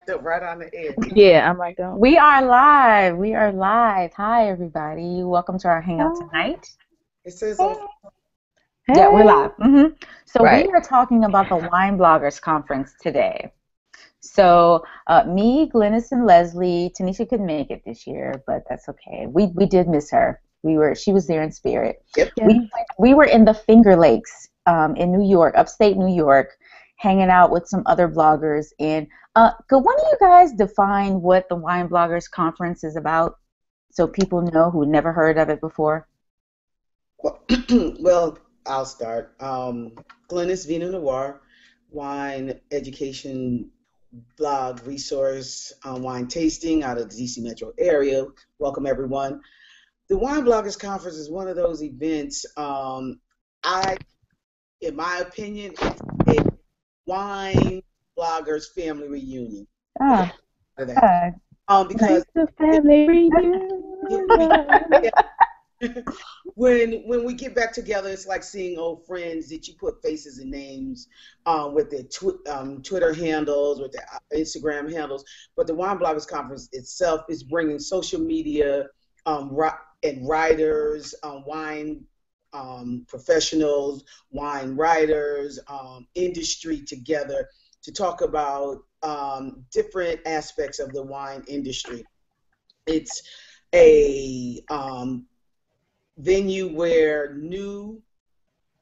Right on the air. Yeah, I'm like, We are live. We are live. Hi, everybody. Welcome to our hangout oh, tonight. It says on. hey, Yeah, we're hey. live. So we Right. are talking about the Wine Bloggers Conference today. So me, Glennis, and Leslie, Tanisha couldn't make it this year, but that's okay. We did miss her. She was there in spirit. Yep. Yeah. We were in the Finger Lakes in New York, upstate New York, hanging out with some other bloggers. And could one of you guys define what the Wine Bloggers Conference is about, so people know who never heard of it before? Well, well, I'll start. Glennis Vino Noir, wine education blog resource on wine tasting out of the DC metro area. Welcome, everyone. The Wine Bloggers Conference is one of those events. In my opinion, it's a wine bloggers family reunion. Ah, For that, ah, because It's a family yeah, reunion. when we get back together, it's like seeing old friends that you put faces and names with their Twitter handles, with their Instagram handles. But the Wine Bloggers Conference itself is bringing social media and writers, wine professionals, wine writers, industry together to talk about different aspects of the wine industry. It's a venue where new,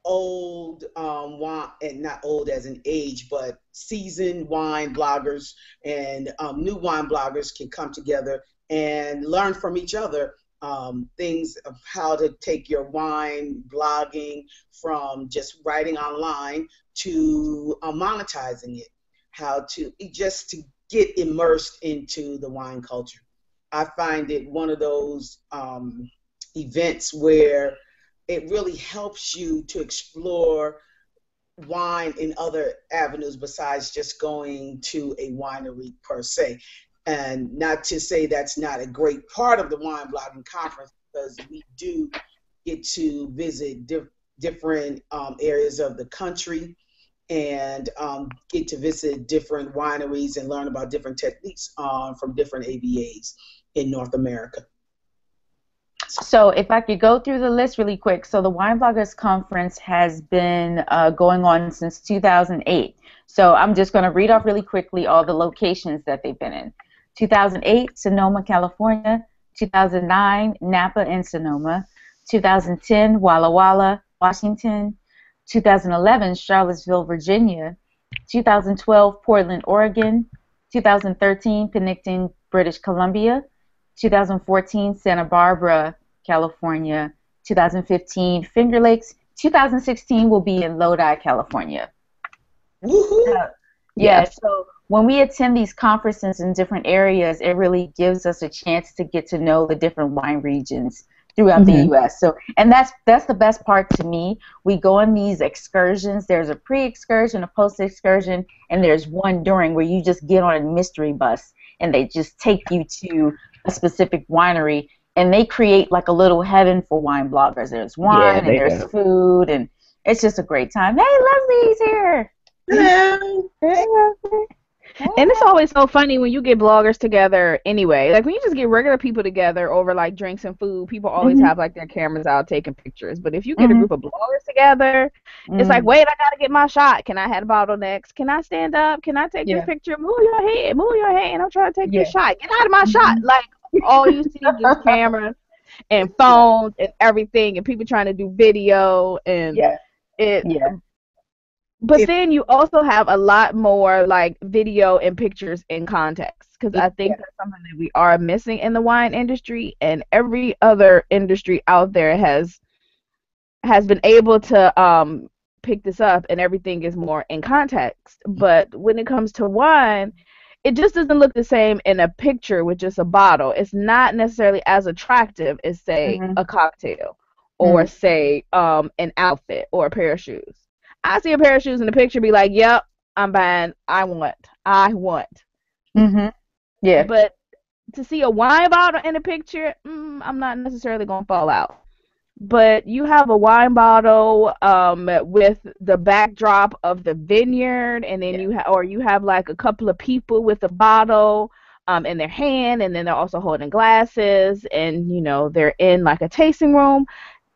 old wine, and not old as in age, but seasoned wine bloggers and new wine bloggers can come together and learn from each other things of how to take your wine blogging from just writing online to monetizing it, how to just to get immersed into the wine culture. I find it one of those events where it really helps you to explore wine in other avenues besides just going to a winery per se. And not to say that's not a great part of the wine blogging conference, because we do get to visit different areas of the country and get to visit different wineries and learn about different techniques from different AVAs in North America. so if I could go through the list really quick. So the Wine Bloggers Conference has been going on since 2008. So I'm just going to read off really quickly all the locations that they've been in. 2008, Sonoma, California. 2009, Napa and Sonoma. 2010, Walla Walla, Washington. 2011, Charlottesville, Virginia. 2012, Portland, Oregon. 2013, Pickerington, British Columbia. 2014, Santa Barbara, California. 2015, Finger Lakes. 2016 will be in Lodi, California. Woohoo! Yeah, Yes. so when we attend these conferences in different areas, it really gives us a chance to get to know the different wine regions throughout the Hmm. U.S. So, and that's the best part to me. We go on these excursions. There's a pre-excursion, a post-excursion, and there's one during where you just get on a mystery bus and they just take you to a specific winery and they create like a little heaven for wine bloggers. There's Yeah, wine and they there's do. food and it's just a great time. Hey, Leslie's here. Hello. Yeah. And it's always so funny when you get bloggers together anyway. Like when you just get regular people together over like drinks and food, people always Mhm. have like their cameras out taking pictures. But if you get a Mhm. group of bloggers together, it's like, Mm. wait, I gotta get my shot. Can I have a bottle next? Can I stand up? Can I take this Yeah. picture? Move your head, and I'm trying to take this Yeah. shot. Get out of my shot. Mhm. Like all you see is just cameras and phones and everything and people trying to do video and Yeah. it Yeah. but If then you also have a lot more like video and pictures in context because I Yeah. think that's something that we are missing in the wine industry and every other industry out there has been able to pick this up and everything is more in context. But when it comes to wine, it just doesn't look the same in a picture with just a bottle. It's not necessarily as attractive as say Mhm. a cocktail or Mhm. say an outfit or a pair of shoes. I see a pair of shoes in the picture, be like, "Yep, I'm buying. I want." Mhm. Yeah. But to see a wine bottle in a picture, I'm not necessarily gonna fall out. but you have a wine bottle with the backdrop of the vineyard, and then you have like a couple of people with a bottle in their hand, and then they're also holding glasses, and they're in like a tasting room.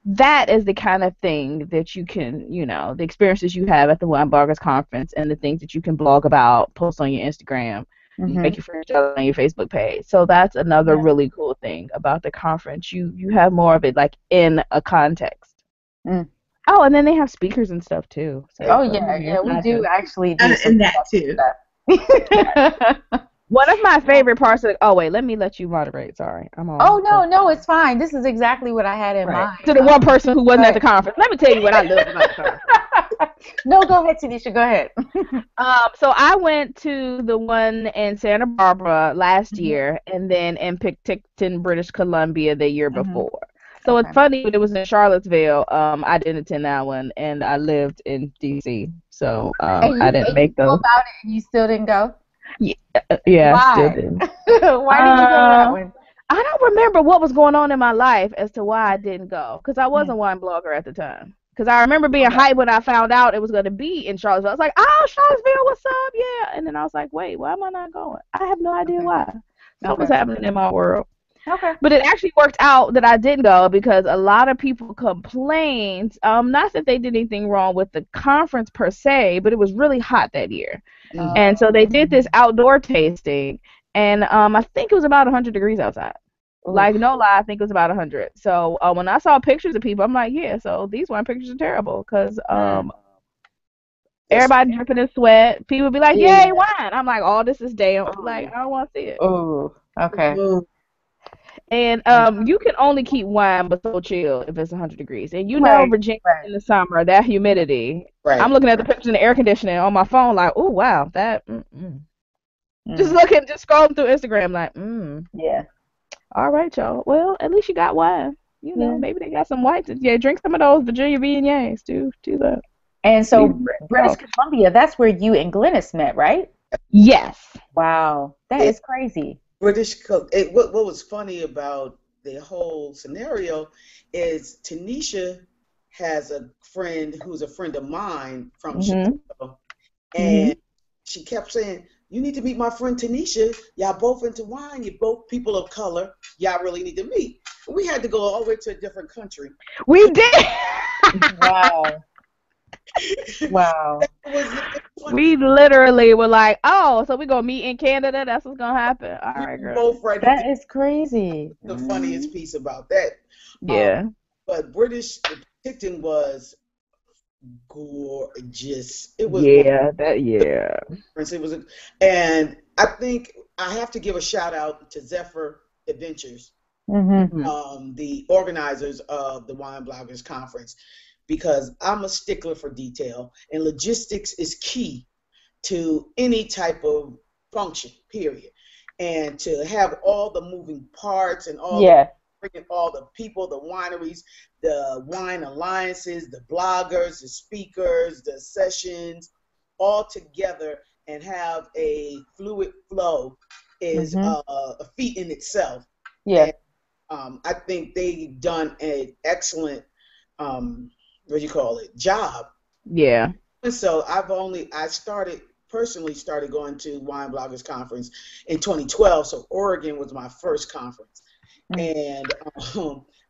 That is the kind of thing that you can, the experiences you have at the Wine Bloggers Conference, and the things that you can blog about, post on your Instagram, make your friends jealous on your Facebook page. So that's another really cool thing about the conference. You have more of it like in a context. Oh, and then they have speakers and stuff too. So we do actually do and that too. One of my favorite parts of oh wait, let me let you moderate. Sorry, I'm on. Oh no, it's fine. This is exactly what I had in mind. To the one person who wasn't at the conference, let me tell you what I loved about the conference. No, go ahead, Tanisha. Go ahead. So I went to the one in Santa Barbara last year, and then in Picticton, British Columbia, the year before. So it's funny, but it was in Charlottesville. I didn't attend that one, and I lived in DC, so I didn't make those. About it, and you still didn't go? Yeah, Why? I still didn't. Why didn't you go to that one? I don't remember what was going on in my life as to why I didn't go, because I was a wine blogger at the time. Because I remember being hyped when I found out it was going to be in Charlottesville. I was like, oh, Charlottesville, what's up? Yeah. And then I was like, wait, why am I not going? I have no idea why. What was happening in my world. Okay. But it actually worked out that I didn't go because a lot of people complained, not that they did anything wrong with the conference per se, but it was really hot that year. And so they did this outdoor tasting, and I think it was about 100 degrees outside. Like, no lie, I think it was about 100. So when I saw pictures of people, I'm like, yeah, so these wine pictures are terrible because everybody dripping in sweat. People would be like, yay, wine. I'm like, oh, this is damn. Like, I don't want to see it. Oh, okay. And you can only keep wine but so chill if it's 100 degrees. And Virginia in the summer, that humidity. I'm looking at the pictures in the air conditioning on my phone like, oh, wow, that. Just scrolling through Instagram like, Yeah. All right, y'all. Well, at least you got wine. Maybe they got some whites. Yeah, drink some of those Virginia Viogniers. Do that. And so British Columbia, that's where you and Glennis met, right? Yes. Wow. That is crazy. What was funny about the whole scenario is Tanisha has a friend who's a friend of mine from Chicago, and she kept saying, you need to meet my friend Tanisha. Y'all both into wine. You're both people of color. Y'all really need to meet. And we had to go all the way to a different country. We did. Wow. We literally were like, oh, so we're going to meet in Canada? That's what's going to happen? All right, girl. That is crazy. The funniest piece about that. Yeah. But Picticton was gorgeous. It was it was, and I think I have to give a shout out to Zephyr Adventures, the organizers of the Wine Bloggers Conference, because I'm a stickler for detail, and logistics is key to any type of function, period. And to have all the moving parts and bringing all the people, the wineries, the wine alliances, the bloggers, the speakers, the sessions, all together and have a fluid flow is a feat in itself. Yeah. And, I think they've done an excellent, job. Yeah. And so I personally started going to Wine Bloggers Conference in 2012. So Oregon was my first conference. And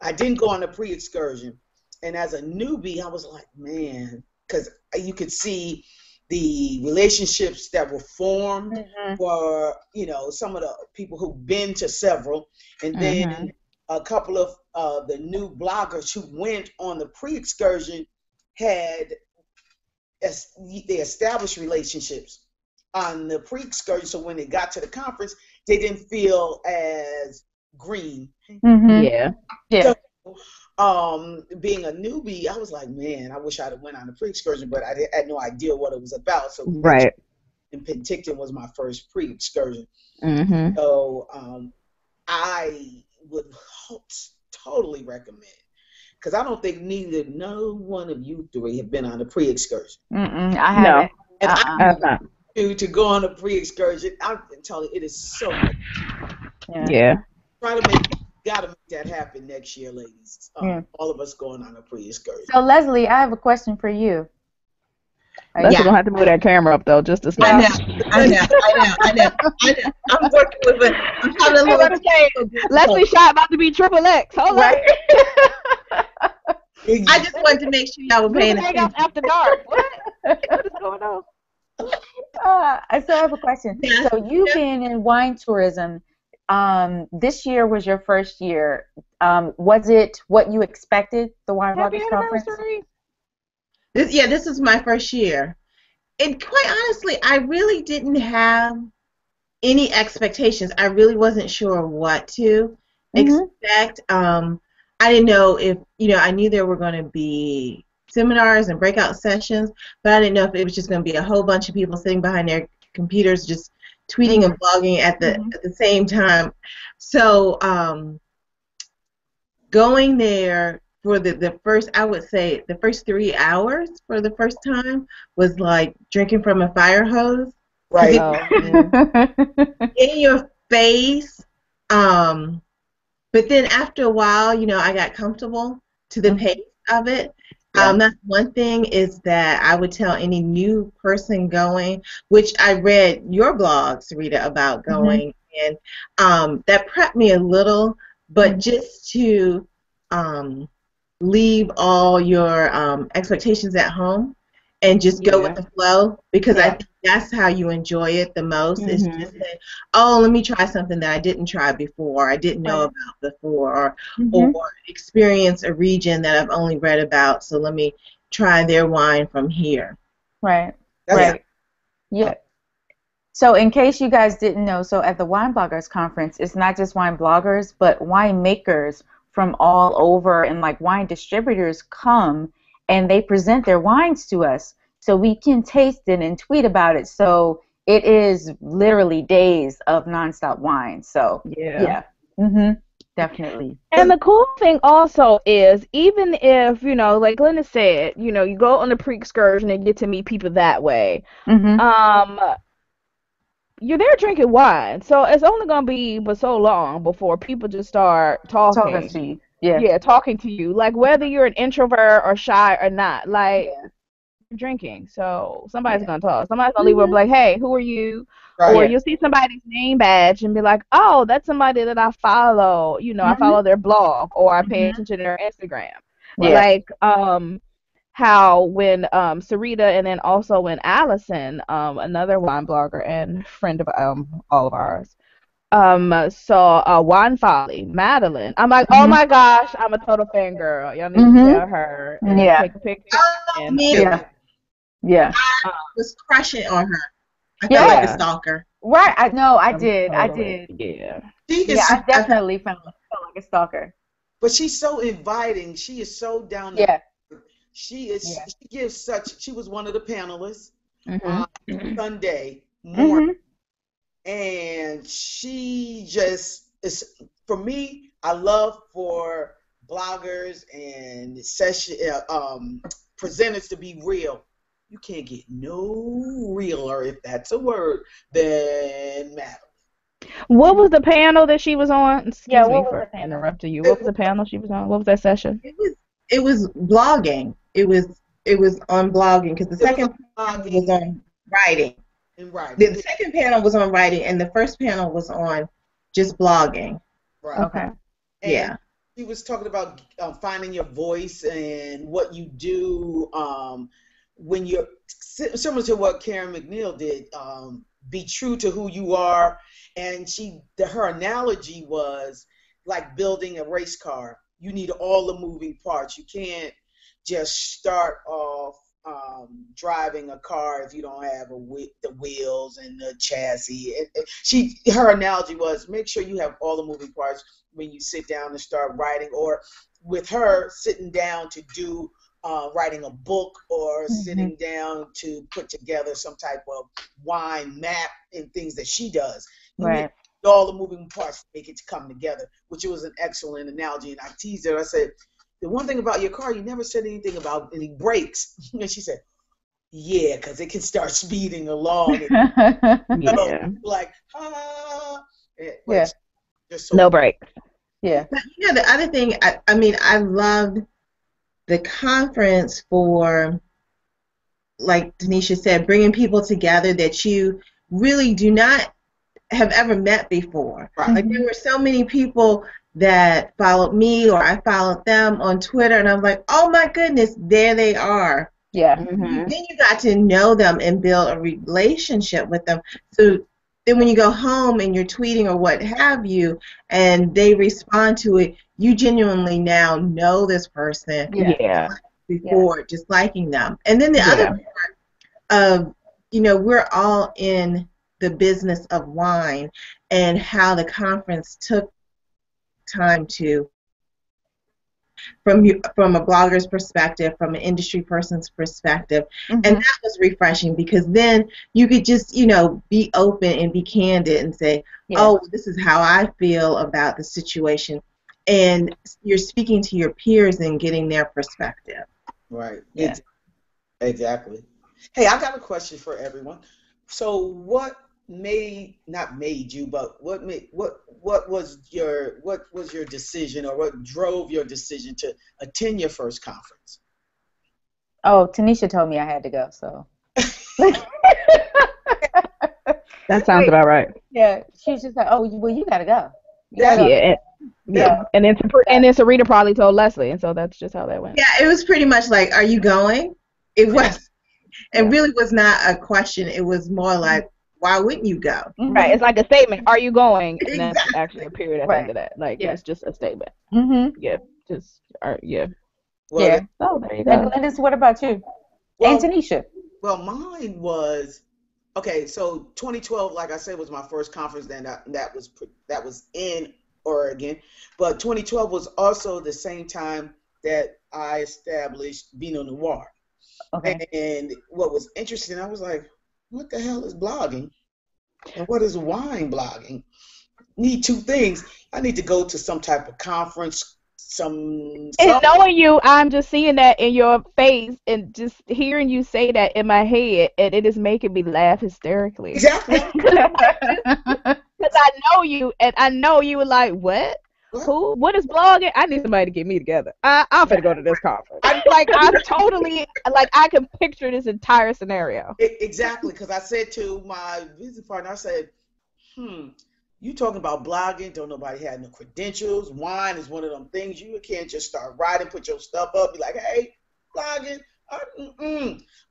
I didn't go on a pre-excursion. And as a newbie, I was like, man, because you could see the relationships that were formed for, some of the people who've been to several. And then a couple of the new bloggers who went on the pre-excursion they established relationships on the pre-excursion. So when they got to the conference, they didn't feel as green. Yeah. So, being a newbie, I was like, man, I wish I'd have went on a pre-excursion, but I had no idea what it was about. So and Penticton was my first pre-excursion. So I would totally recommend, because I don't think no one of you three have been on a pre-excursion. I haven't. And I to go on a pre-excursion, I'm telling you, it is so much. Yeah. Try to make got to make that happen next year, ladies. Yeah. All of us going on a pre-excursion. So Leslie, I have a question for you. Leslie gonna have to move that camera up though, just a I smidge. know. I'm working with it. I'm having a I'm little. about to say, Leslie shot about to be triple X. Hold Right. I just wanted to make sure y'all were paying on. attention. After dark. What is going on? So I have a question. Yeah. So you being in wine tourism, this year was your first year. Was it what you expected, the Wine Happy Bloggers Conference? anniversary. This is my first year. And quite honestly, I really didn't have any expectations. I really wasn't sure what to expect. I didn't know if, I knew there were going to be seminars and breakout sessions, but I didn't know if it was just going to be a whole bunch of people sitting behind their computers just tweeting and blogging at the same time. So going there for the first, I would say, the first 3 hours for the first time was like drinking from a fire hose. Right. In your face. But then after a while, I got comfortable to the pace of it. That's one thing is that I would tell any new person going, which I read your blog, Sarita, about going, and that prepped me a little, but just to leave all your expectations at home and just go with the flow, because I think that's how you enjoy it the most. Is just say, oh, let me try something that I didn't try before, I didn't know about before, or experience a region that I've only read about, so let me try their wine from here. Right. Yeah. So in case you guys didn't know, so at the Wine Bloggers Conference, it's not just wine bloggers, but winemakers from all over, and like wine distributors come and they present their wines to us so we can taste it and tweet about it. So it is literally days of nonstop wine. So definitely. And the cool thing also is, even if, like Glenda said, you go on a pre-excursion and get to meet people that way, you're there drinking wine. So it's only going to be but so long before people just start talking to you. Talking to you. Like, whether you're an introvert or shy or not, like, you're drinking. So somebody's going to talk. Somebody's going to leave up like, hey, who are you? Right. Or you'll see somebody's name badge and be like, oh, that's somebody that I follow. I follow their blog, or I pay attention to their Instagram. Like, how when Sarita and then also when Allison, another wine blogger and friend of all of ours, saw Wine Folly, Madeline. I'm like, oh my gosh, I'm a total fangirl. Y'all need to tell her and take a picture. I was crushing on her. I felt like a stalker. Right, I did. Yeah. I definitely felt like a stalker. But she's so inviting. She is so down there. She is. She gives such. She was one of the panelists on Sunday morning. And she just is, for me, I love for bloggers and presenters to be real. You can't get no realer, if that's a word, than Madeline. What was the panel that she was on? Excuse me for interrupting you. What was the panel she was on? What was that session? It was blogging. It was on blogging, because the second panel was on writing. The second panel was on writing, and the first panel was on just blogging. Right. Okay. And she was talking about finding your voice and what you do when you're similar to what Karen McNeil did. Be true to who you are, and her analogy was like building a race car. You need all the moving parts. You can't just start off driving a car if you don't have the wheels and the chassis. Her analogy was, make sure you have all the moving parts when you sit down and start writing, or with her sitting down to do writing a book, or sitting down to put together some type of wine map and things that she does. You need all the moving parts to make it come together, which was an excellent analogy. And I teased her. I said, the one thing about your car, you never said anything about any brakes. And she said, yeah, because it can start speeding along. And, like, no brakes. Yeah. But the other thing, I mean, I loved the conference for, like Tanisha said, bringing people together that you really do not have ever met before. Right. Like there were so many people that followed me or I followed them on Twitter, and I'm like, oh my goodness, there they are. Yeah. Mm-hmm. Then you got to know them and build a relationship with them. So then when you go home and you're tweeting or what have you, and they respond to it, you genuinely now know this person Yeah. Yeah. before just liking them. And then the other Yeah. part of, we're all in the business of wine, and how the conference took time to, from a blogger's perspective, from an industry person's perspective, and that was refreshing, because then you could just be open and be candid and say, Yeah. oh, this is how I feel about the situation, and you're speaking to your peers and getting their perspective. Right. Yeah. Exactly. Hey, I got a question for everyone. So what not made you, but what was your decision, or what drove your decision to attend your first conference? Oh, Tanisha told me I had to go, so. That sounds about right. Yeah, she's just like, oh, well, you gotta go. You gotta Yeah. go. Yeah. And then Sarita probably told Leslie, and so that's just how that went. Yeah, it was pretty much like, are you going? It was. It really was not a question. It was more like, why wouldn't you go? Right. It's like a statement. Are you going? And that's Exactly. actually a period at the end of that. Like, Yeah. it's just a statement. Mm-hmm. Yeah. Just, yeah. Well, Yeah. Oh, there you go. And Glennis, what about you? Well, And Tanisha. Well, mine was, okay, so 2012, like I said, was my first conference. Then that was in Oregon, but 2012 was also the same time that I established Pinot Noir. Okay. And what was interesting, I was like, what the hell is blogging? And what is wine blogging? Need two things. I need to go to some type of conference, And knowing you, I'm just seeing that in your face, and just hearing you say that in my head, and it is making me laugh hysterically. Exactly. Because I know you, and I know you were like, what? Who? What is blogging? I need somebody to get me together. I'm finna go to this conference. I'm totally, I can picture this entire scenario. Exactly, because I said to my business partner, I said, you talking about blogging, don't nobody have no credentials. Wine is one of them things. You can't just start writing, put your stuff up, be like, hey, blogging.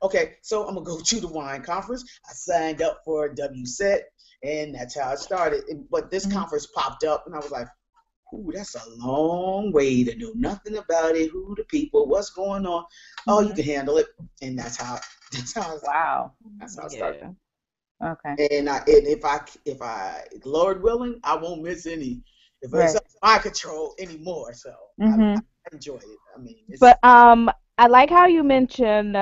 Okay, so I'm going to go to the wine conference. I signed up for WSET, and that's how it started. But this conference popped up, and I was like, ooh, that's a long way to know nothing about it, who the people, what's going on. Oh, you can handle it. And that's how Wow. That's how it started. Okay. And if I Lord willing, I won't miss any. If it's up to my control anymore, so I enjoy it. I mean, but I like how you mentioned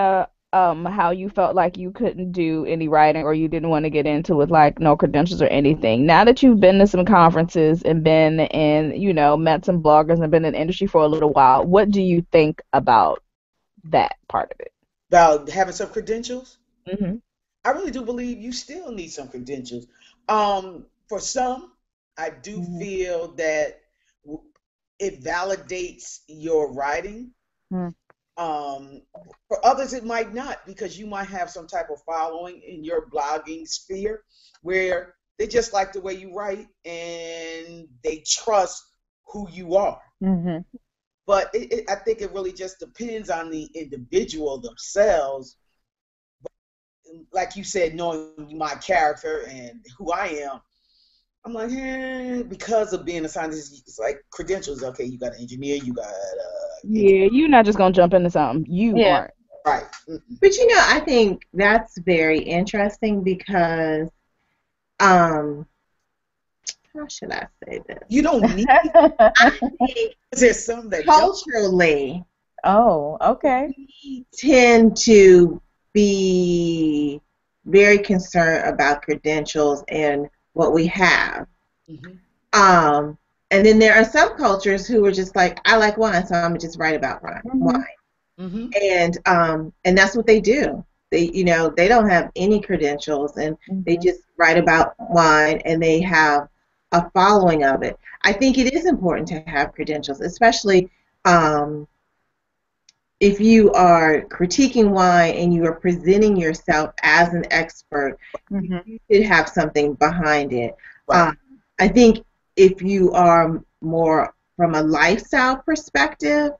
how you felt like you couldn't do any writing, or you didn't want to get into with like no credentials or anything. Now that you've been to some conferences and been in, met some bloggers and been in the industry for a little while, what do you think about that part of it? About having some credentials? Mm-hmm. I really do believe you still need some credentials. For some, I do feel that it validates your writing. For others, it might not, because you might have some type of following in your blogging sphere where they just like the way you write and they trust who you are. But I think it really just depends on the individual themselves. Like you said, knowing my character and who I am, I'm like, because of being a scientist, it's like credentials. Okay, you got an engineer, you got yeah, you're not just gonna jump into something you aren't. Right. But I think that's very interesting, because how should I say this? You don't need I think there's some that culturally, okay, we tend to be very concerned about credentials and what we have. And then there are some cultures who are just like, I like wine, so I'm gonna just write about wine. And that's what they do. They they don't have any credentials, and they just write about wine, and they have a following of it. I think it is important to have credentials, especially if you are critiquing wine and you are presenting yourself as an expert. You should have something behind it. Right. I think if you are more from a lifestyle perspective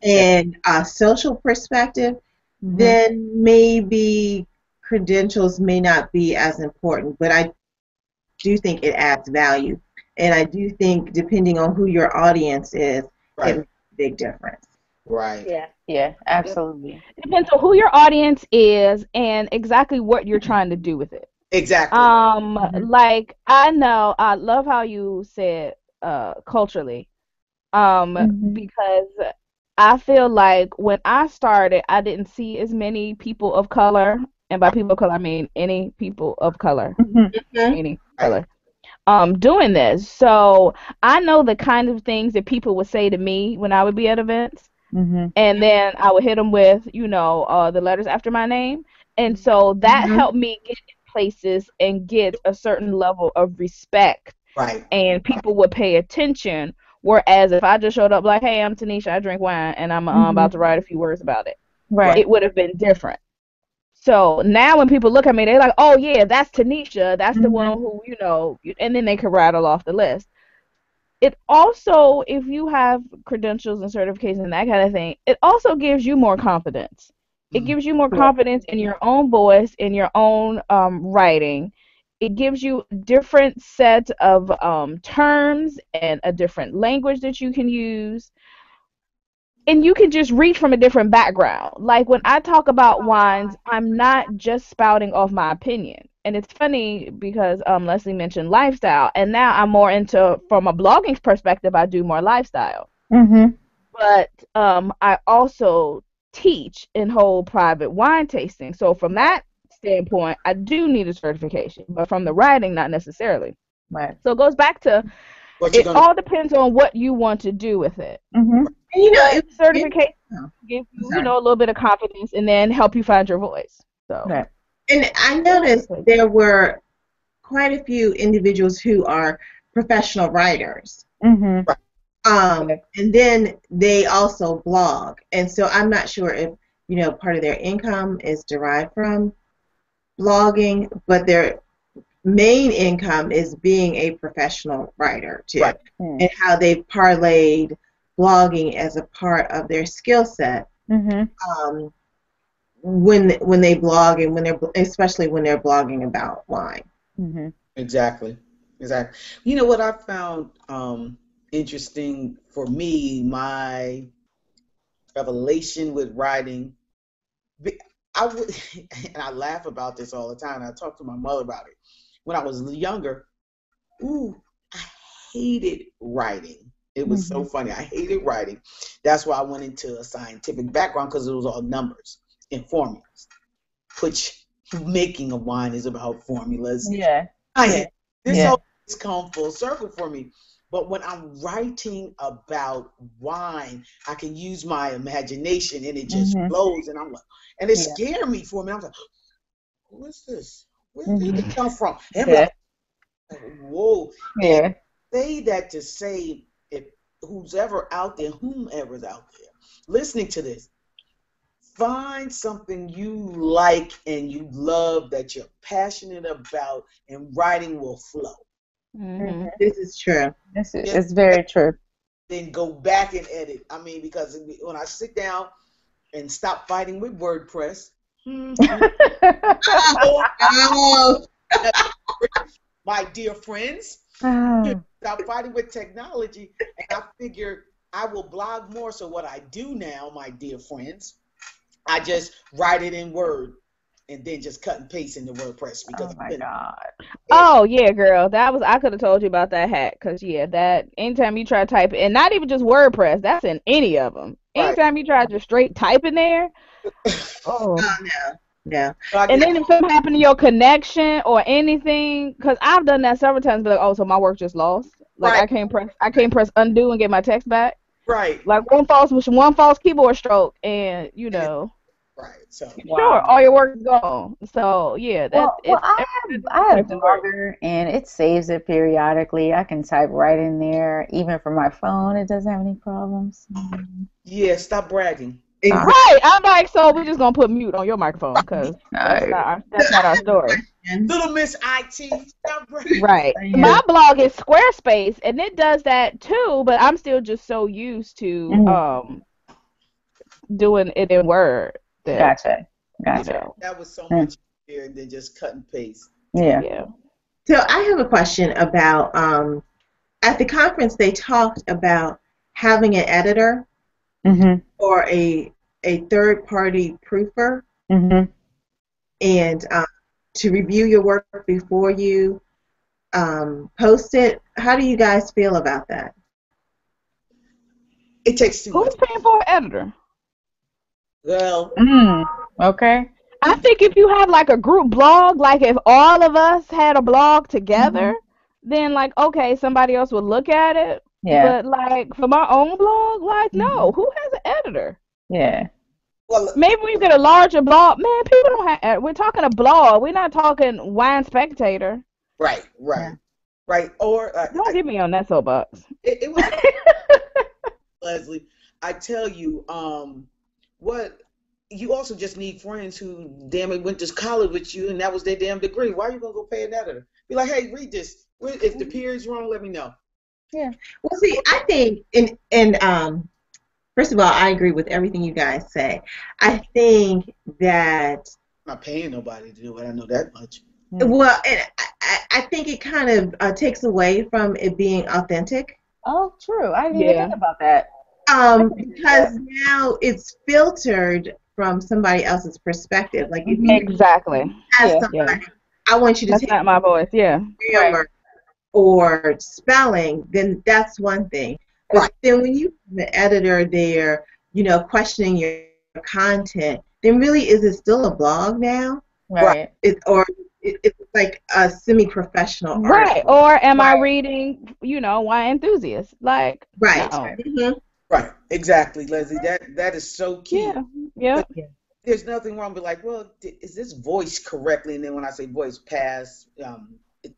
and a social perspective, then maybe credentials may not be as important. But I do think it adds value. And I do think, depending on who your audience is, it makes a big difference. Right. Yeah, absolutely. It depends on who your audience is and exactly what you're trying to do with it. Exactly. Like, I love how you said culturally. Because I feel like when I started, I didn't see as many people of color, and by people of color I mean any people of color, any color, doing this. So I know the kind of things that people would say to me when I would be at events, and then I would hit them with, the letters after my name, and so that helped me get in places and get a certain level of respect, and people would pay attention. Whereas if I just showed up like, hey, I'm Tanisha, I drink wine, and I'm about to write a few words about it, it would have been different. So now when people look at me, they're like, oh, yeah, that's Tanisha. That's the one who, and then they could rattle off the list. It also, if you have credentials and certifications and that kind of thing, it also gives you more confidence. It gives you more confidence in your own voice, in your own writing. It gives you a different set of terms and a different language that you can use. And you can just reach from a different background. Like when I talk about wines, I'm not just spouting off my opinion. And it's funny because Leslie mentioned lifestyle, and now I'm more into, from a blogging perspective, I do more lifestyle. But I also teach and hold private wine tasting. So from that standpoint, I do need a certification, but from the writing, not necessarily. Right. So it goes back to, it all depends on what you want to do with it. Certification gives you, a little bit of confidence and then help you find your voice. So. Right. And I noticed there were quite a few individuals who are professional writers. And then they also blog. And so I'm not sure if, part of their income is derived from blogging, but their main income is being a professional writer too. And how they've parlayed blogging as a part of their skill set when they blog, and especially when they're blogging about wine. Exactly. You know what I found interesting for me, my revelation with writing, and I laugh about this all the time. I talk to my mother about it. When I was younger, I hated writing. It was so funny. I hated writing. That's why I went into a scientific background, because it was all numbers and formulas, which making a wine is about formulas. This always come full circle for me. But when I'm writing about wine, I can use my imagination, and it just flows, and I'm like, and it scared me for me. I'm like, who is this? Where did it come from? And like, whoa. And say that to say, if whomever's out there listening to this, find something you like and you love that you're passionate about, and writing will flow. This is true. It's very true. Then go back and edit. I mean, because when I sit down and stop fighting with WordPress, my dear friends, stop fighting with technology, and I figure I will blog more. So what I do now, my dear friends, I just write it in Word and then just cut and paste into WordPress, because oh yeah, girl, I could have told you about that hack, because that anytime you try to type it, and not even just WordPress, that's in any of them. Anytime you try to just straight type in there, and then if something happened to your connection or anything, because I've done that several times, be like, so my work just lost. Like I can't press undo and get my text back. Like one false keyboard stroke, and Right. So Sure, all your work is gone. So yeah, Well, if I have Blogger, and it saves it periodically. I can type right in there, even from my phone. It doesn't have any problems. yeah, stop bragging. Exactly. right, I'm like, so we're just gonna put mute on your microphone because that's No. not our story. Little Miss IT, stop bragging. Right. Yeah. My blog is Squarespace, and it does that too. But I'm still just so used to doing it in Word that Gotcha. you Gotcha. know, That was so much easier than just cut and paste. Yeah. yeah. So I have a question about at the conference they talked about having an editor Mhm. or a third party proofer Mhm. and to review your work before you post it. How do you guys feel about that? It takes too much. Who's paying for an editor? Well, Okay. I think if you have like a group blog, like if all of us had a blog together, then like okay, somebody else would look at it. Yeah. But like for my own blog, like no, who has an editor? Yeah. well, Maybe when you get a larger blog, man, people don't have. We're talking a blog. We're not talking Wine Spectator. right, Yeah. right. Or Don't get me on that soapbox. it was Leslie. I tell you, what you also just need friends who damn it went to college with you and that was their damn degree. Why are you gonna go pay an editor? Be like, hey, read this. If the period's wrong, let me know. Yeah. Well, see, I think in first of all, I agree with everything you guys say. I think that I'm not paying nobody to do it. I know that much. well, and I think it kind of takes away from it being authentic. Oh, true. I didn't even Yeah. think about that. Because now it's filtered from somebody else's perspective. Like if you Exactly. ask Yeah. somebody, I want you to That's take not my voice. Yeah. grammar or spelling, then that's one thing. But Right. then when you have an editor there, questioning your content, then really is it still a blog now? Right. It's like a semi-professional Right. article. Or am I reading, Wine Enthusiast? Like, Right. no. Mm-hmm. Right. Exactly, Leslie. That is so key. Yeah. Yeah. But there's nothing wrong with like, well, is this voiced correctly? And then when I say voice, past,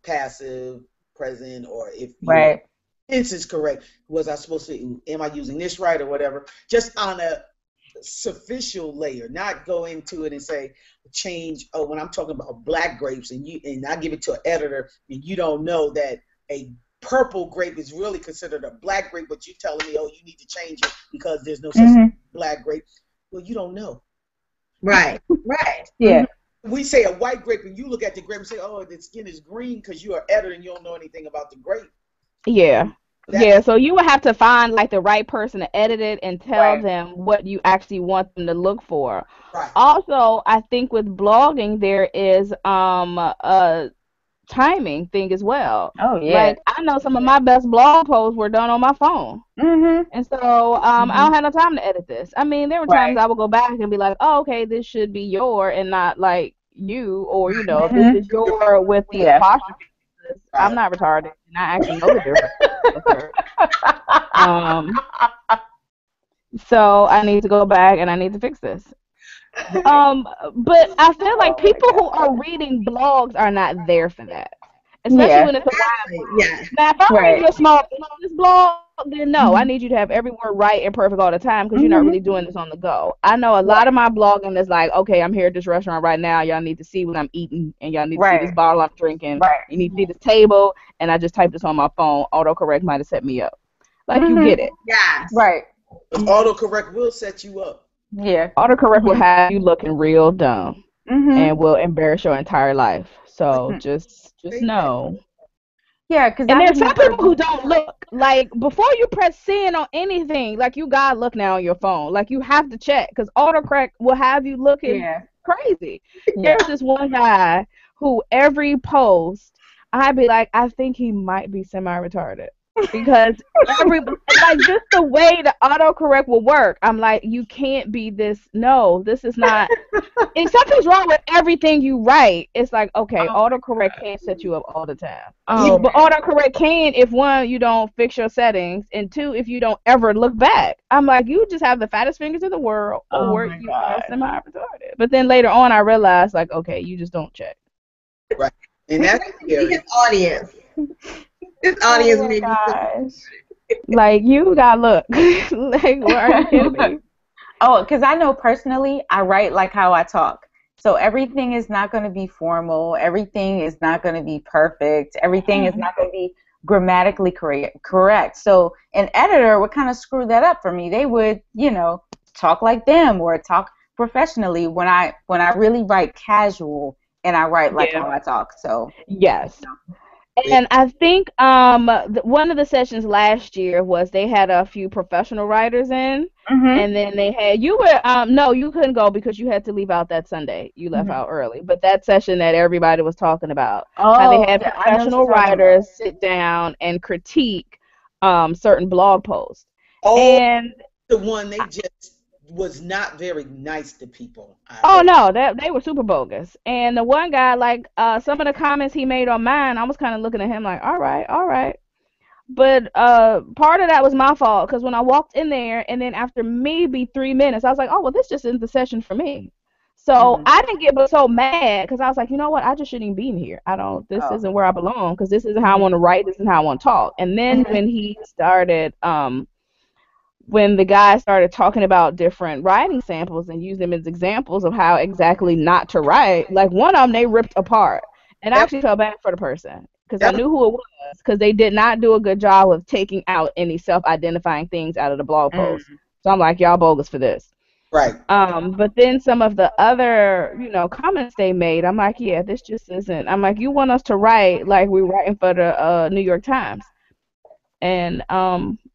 passive, present, or if your Right. tense is correct, was I supposed to? Am I using this right or whatever? Just on a superficial layer, not go into it and say change. Oh, when I'm talking about black grapes, and I give it to an editor, and you don't know that a purple grape is really considered a black grape, but you telling me, oh, you need to change it because there's no such black grape. Well, you don't know. Right. Right. Yeah. We say a white grape, and you look at the grape and say, oh, the skin is green because you are editor and you don't know anything about the grape. Yeah. Yeah, so you would have to find like the right person to edit it and tell them what you actually want them to look for. Right. Also, I think with blogging there is a timing thing as well. Oh, yeah. Like I know some of my best blog posts were done on my phone. And so I don't have no time to edit this. I mean, there were times I would go back and be like, oh, okay, this should be your and not like you, or this is your with the apostrophe. I'm not retarded, and I actually know the difference. So I need to go back and I need to fix this. But I feel like people who are reading blogs are not there for that, especially when it's a wide. Yeah. Now, if I'm reading a small business blog, then no, I need you to have every word right and perfect all the time because you're not really doing this on the go. I know a lot of my blogging is like, okay, I'm here at this restaurant right now. Y'all need to see what I'm eating, and y'all need to see this bottle I'm drinking. You need to see this table, and I just typed this on my phone. Autocorrect might have set me up. Like, you get it. Yes. Right. Autocorrect will set you up. Yeah. Autocorrect will have you looking real dumb and will embarrass your entire life. So just know. Yeah, because and there's some people who don't look. Like, before you press send on anything, like, you gotta look now on your phone. Like, you have to check because autocorrect will have you looking crazy. There was this one guy who every post I'd be like, I think he might be semi-retarded. because like just the way the autocorrect will work. I'm like, you can't be this. No, this is not. If something's wrong with everything you write, it's like, okay, autocorrect can't set you up all the time. Oh, But autocorrect can if one, you don't fix your settings, and two, if you don't ever look back. I'm like, you just have the fattest fingers in the world, or my you God. are semi-retarded. But then later on, I realized, like, okay, you just don't check. Right. And that's scary. His audience. His audience Oh my made me so gosh. Like, you gotta look. Like, what, are you kidding me? Oh, because I know personally, I write like how I talk. So everything is not going to be formal. Everything is not going to be perfect. Everything is not going to be grammatically correct. So an editor would kind of screw that up for me. They would, talk like them or talk professionally when I really write casual and I write like how I talk. So Yes. And I think one of the sessions last year was they had a few professional writers in, and then they had no, you couldn't go because you had to leave out that Sunday. You left out early. But that session that everybody was talking about, how they had professional writers sit down and critique certain blog posts. Oh, and the one they just was not very nice to people. Oh no, they were super bogus. And the one guy, like, some of the comments he made on mine, I was kind of looking at him like, all right. But part of that was my fault because when I walked in there, and then after maybe 3 minutes, I was like, oh well, this just isn't the session for me. So I didn't get so mad because I was like, you know what, I just shouldn't even be in here. This isn't where I belong because this isn't how I want to write. This isn't how I want to talk. And then when he started, when the guy started talking about different writing samples and used them as examples of how exactly not to write, like one of them they ripped apart. And I actually felt bad for the person because I knew who it was because they did not do a good job of taking out any self-identifying things out of the blog post. So I'm like, y'all bogus for this. Right. But then some of the other, comments they made, I'm like, yeah, this just isn't. I'm like, you want us to write like we're writing for the New York Times. And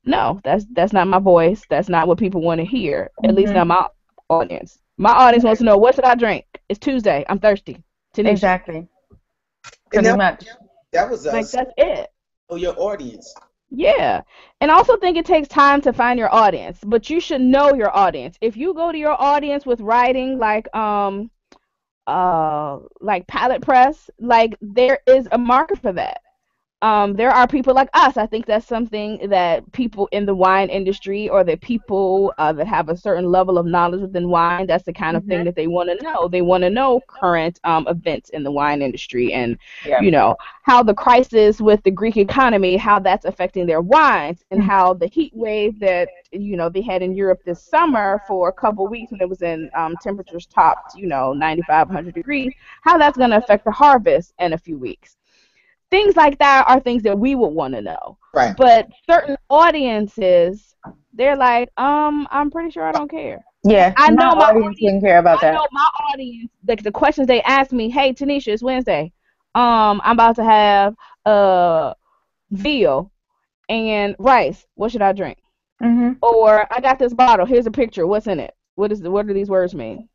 no, that's not my voice. That's not what people want to hear. At least not my audience. My audience wants to know, what should I drink? It's Tuesday. I'm thirsty. Tanisha. Exactly. Pretty much. That was us. Like, that's it. Oh, your audience. Yeah. And I also think it takes time to find your audience, but you should know your audience. If you go to your audience with writing like palette press, like there is a market for that. There are people like us. I think that's something that people in the wine industry or the people that have a certain level of knowledge within wine, that's the kind of thing that they want to know. They want to know current events in the wine industry and, how the crisis with the Greek economy, how that's affecting their wines and how the heat wave that, they had in Europe this summer for a couple of weeks when it was in temperatures topped, 95, 100 degrees, how that's going to affect the harvest in a few weeks. Things like that are things that we would want to know. Right. But certain audiences, they're like, I'm pretty sure I don't care. Yeah, I know my audience wouldn't care about that. I know my audience, like the questions they ask me, hey, Tanisha, it's Wednesday. I'm about to have veal and rice. What should I drink? Or I got this bottle. Here's a picture. What's in it? What do these words mean?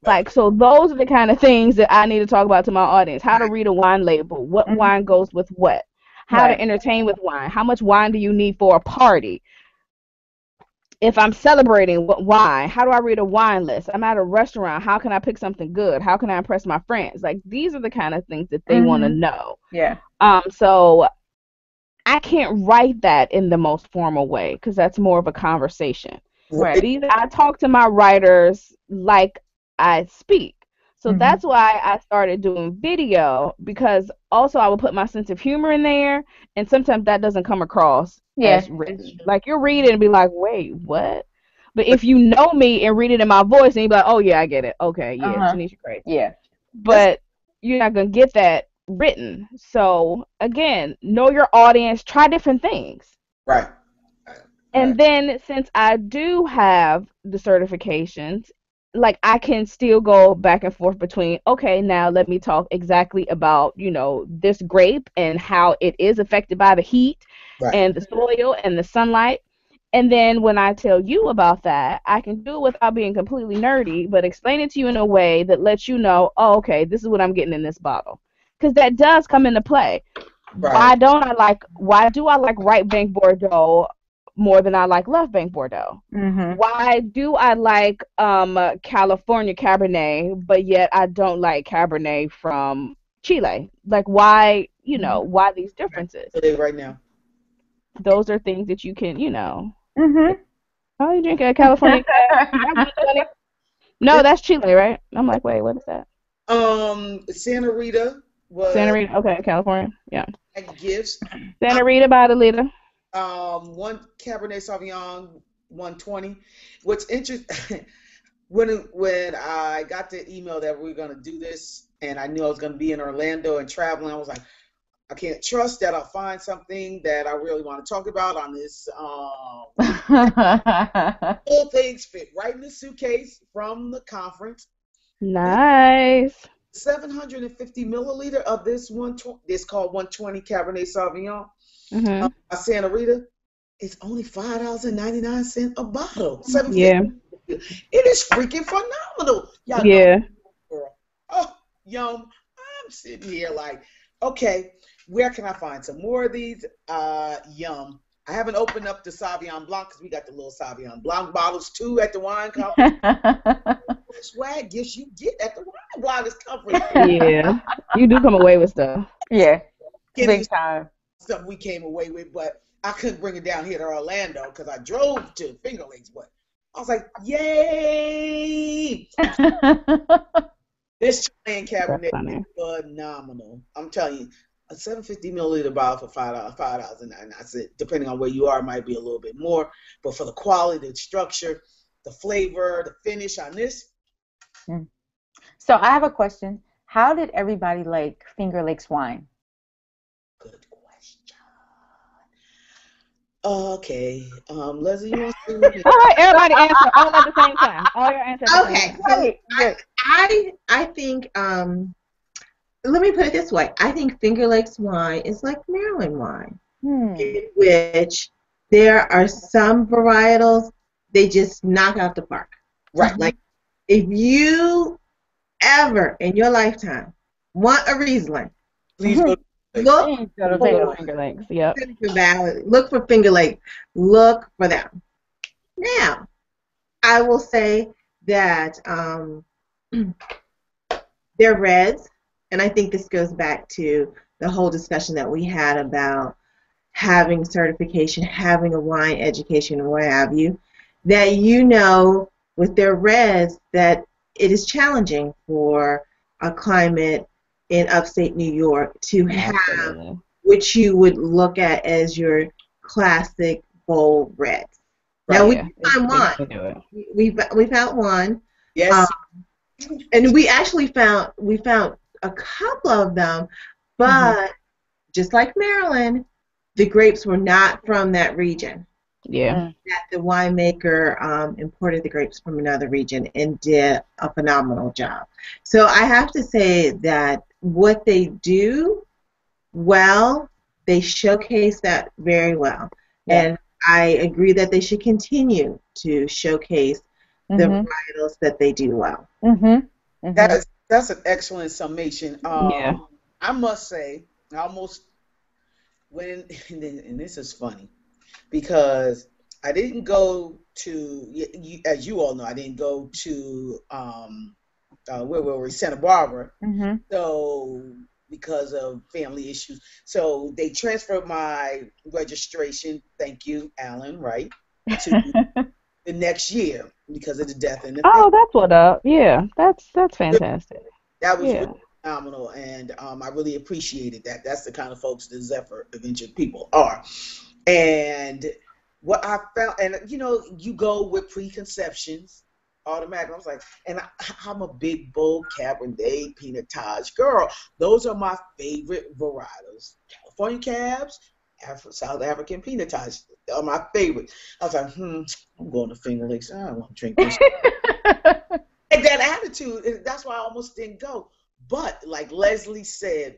Like, so those are the kind of things that I need to talk about to my audience. How to read a wine label. What wine goes with what. How to entertain with wine. How much wine do you need for a party? If I'm celebrating, what wine? How do I read a wine list? I'm at a restaurant. How can I pick something good? How can I impress my friends? Like, these are the kind of things that they want to know. Yeah. So I can't write that in the most formal way because that's more of a conversation. Right. I talk to my writers like I speak. So that's why I started doing video, because also I would put my sense of humor in there, and sometimes that doesn't come across as rich. Like, you'll read it and be like, wait, what? But if you know me and read it in my voice, and you be like, oh yeah, I get it. Okay, yeah, Tanisha, great. Yeah. But you're not going to get that written. So again, know your audience, try different things. Right. And then since I do have the certifications, like, I can still go back and forth between, okay, now let me talk exactly about, this grape and how it is affected by the heat and the soil and the sunlight. And then when I tell you about that, I can do it without being completely nerdy, but explain it to you in a way that lets you know, oh, okay, this is what I'm getting in this bottle. Because that does come into play. Right. Why do I like right bank Bordeaux more than I like left bank Bordeaux? Mhm. Why do I like California Cabernet, but yet I don't like Cabernet from Chile? Like why, why these Right. differences? Right now. Those are things that you can, Mhm. oh, you drink a California Cab? That 120. No, that's Chile, right? I'm like, wait, what is that? Santa Rita Santa was Rita. Okay, California. Yeah. at gifts. Santa Rita by the liter. One Cabernet Sauvignon 120. What's interesting when I got the email that we were gonna do this, and I knew I was gonna be in Orlando and traveling, I was like, I can't trust that I'll find something that I really want to talk about on this. All things fit right in the suitcase from the conference. This Nice. 750 milliliter of this 120. It's called 120 Cabernet Sauvignon. Mhm. Santa Rita. It's only $5.99 a bottle. 750. Yeah. It is freaking phenomenal. Y'all know, Yeah. girl. Oh, yum. I'm sitting here like, okay, where can I find some more of these? Yum. I haven't opened up the Sauvignon Blanc because we got the little Sauvignon Blanc bottles too at the wine conference. Swag gifts you get at the wine bloggers conference. Yeah. You do come away with stuff. Yeah, Give you big time. stuff we came away with, but I couldn't bring it down here to Orlando because I drove to Finger Lakes. But I was like, yay! This Chilean That's Cabernet is funny. phenomenal. I'm telling you, a 750 milliliter bottle for $5.99. Depending on where you are, it might be a little bit more. But for the quality, the structure, the flavor, the finish on this, Mm. So I have a question. How did everybody like Finger Lakes wine? good question. Okay, Leslie, you want to? All right, everybody answer all at the same time. All your answer at the same Okay, time. so Wait, wait. I think let me put it this way. I think Finger Lakes wine is like Maryland wine, Hmm. in which there are some varietals they just knock out the park. Right. Like if you ever in your lifetime want a Riesling, Please go. look Please go to Go to Finger for Lakes. Finger Lakes. Yep. Finger Valley, look for Finger Lake, look for them. Now, I will say that they're reds, and I think this goes back to the whole discussion that we had about having certification, having a wine education, or what have you, that with their reds that it is challenging for a climate in upstate New York to have Absolutely. which you would look at as your classic bold reds. Now we Yeah. did find They one. can do it. We found one, Yes. and we actually found a couple of them, but just like Maryland, the grapes were not from that region. Yeah. Mm. That the winemaker imported the grapes from another region and did a phenomenal job. So I have to say that what they do well, they showcase that very well. Yeah. And I agree that they should continue to showcase the Mhm. varietals that they do well. Mhm. Mhm. That's an excellent summation. Yeah. I must say, I almost when and this is funny because I didn't go to as you all know, I didn't go to where were we, Santa Barbara, Mhm. so because of family issues, so they transferred my registration. Thank you, Alan. Right, to the next year because of the death in the Oh, family. that's what up. Yeah. That's fantastic. That was really Yeah. phenomenal, and I really appreciated that. That's the kind of folks the Zephyr Adventure people are. And what I found, and you go with preconceptions automatically. I was like, and I'm a big bold Cabernet Pinotage girl. Those are my favorite varietals. California Cabs, South African Pinotage are my favorite. I was like, I'm going to Finger Lakes. I don't want to drink this. And that attitude, that's why I almost didn't go. But like Leslie said,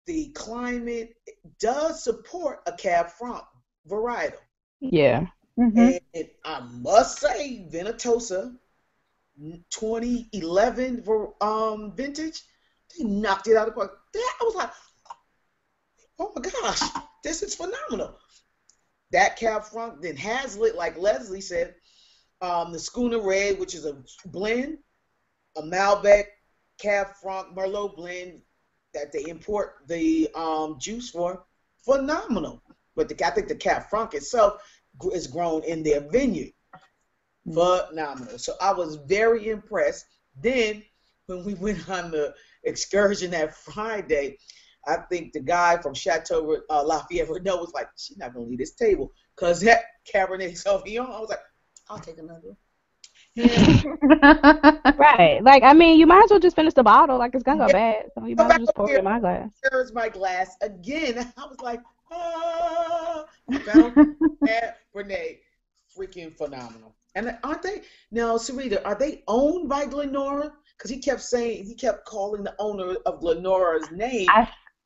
the climate does support a Cab Franc varietal. Yeah. Mhm. And I must say, Venetosa 2011 vintage, they knocked it out of the park. I was like, oh my gosh, this is phenomenal. That Cab Franc, then Hazlitt, like Leslie said, the Schooner Red, which is a blend, a Malbec Cab Franc Merlot blend that they import the juice for, phenomenal. But I think the Cab Franc itself is grown in their vineyard. Phenomenal. So I was very impressed. Then when we went on the excursion that Friday, I think the guy from Chateau Lafayette Renault was like, she's not going to leave this table because that Cabernet Sauvignon, I was like, I'll take another. Right. Like, I mean, you might as well just finish the bottle. Like, it's going to go bad. So you might as well just pour it in my glass. Here's my glass again. I was like, ah. Cabernet, freaking phenomenal. And aren't they, now, Sarita, are they owned by Glenora? Because he kept calling the owner of Glenora's name.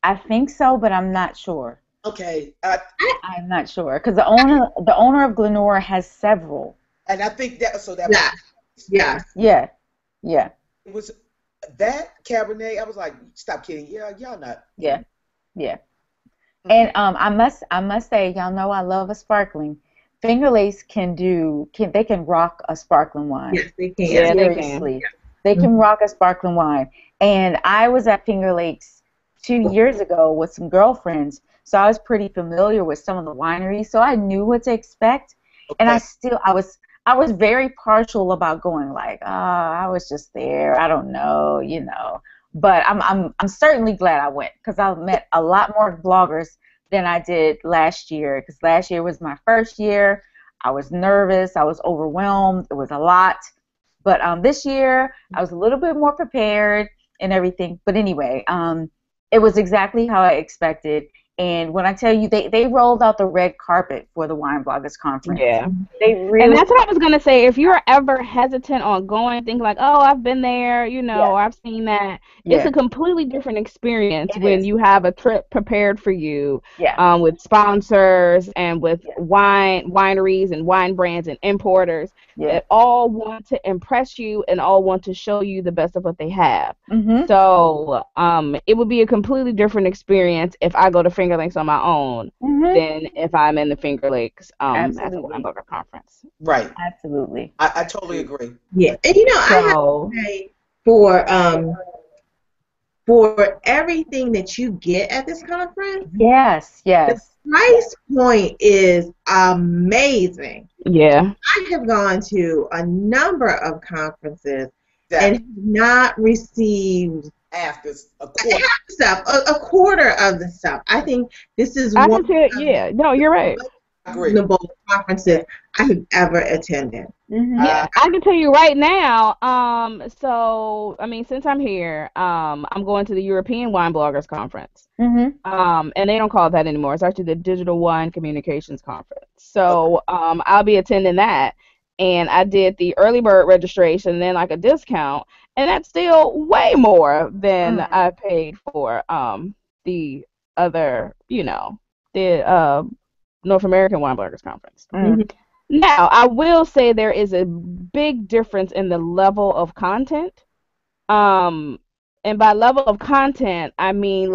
I think so, but I'm not sure. Okay. I'm not sure because the owner of Glenora has several. And I think that Yeah. It was that Cabernet. I was like, stop kidding. Yeah, y'all not. Yeah. And I must say, y'all know I love a sparkling. Finger Lakes can rock a sparkling wine. Yes, they can. Yeah, Seriously. They can rock a sparkling wine. And I was at Finger Lakes 2 years ago with some girlfriends, so I was pretty familiar with some of the wineries, so I knew what to expect. Okay. And I was very partial about going like, I was just there. I don't know, But I'm certainly glad I went because I met a lot more bloggers than I did last year because last year was my first year. I was nervous. I was overwhelmed. It was a lot. But this year I was a little bit more prepared and everything. But anyway, it was exactly how I expected. And when I tell you, they rolled out the red carpet for the Wine Bloggers Conference. Yeah. And that's what I was going to say. If you're ever hesitant on going, think like, oh, I've been there, or I've seen that. Yeah. It's a completely different experience when you have a trip prepared for you with sponsors and with wineries and wine brands and importers that all want to impress you and all want to show you the best of what they have. Mm-hmm. So it would be a completely different experience if I go to Finger Lakes on my own than if I'm in the Finger Lakes at the Wine Blogger Conference. Right. Absolutely. I totally agree. Yeah. And I have to say for everything that you get at this conference, yes, the price point is amazing. Yeah. I have gone to a number of conferences and not received half a quarter. A quarter of the stuff. I think this is one of no, you're right. reasonable conferences I have ever attended. Mm-hmm. I can tell you right now, so I mean since I'm here, I'm going to the European Wine Bloggers Conference. Mm-hmm. And they don't call it that anymore. It's actually the Digital Wine Communications Conference. So I'll be attending that. And I did the early bird registration and then like a discount, and that's still way more than I paid for the other, the North American Wine Bloggers Conference. Mm-hmm. Now, I will say there is a big difference in the level of content. And by level of content, I mean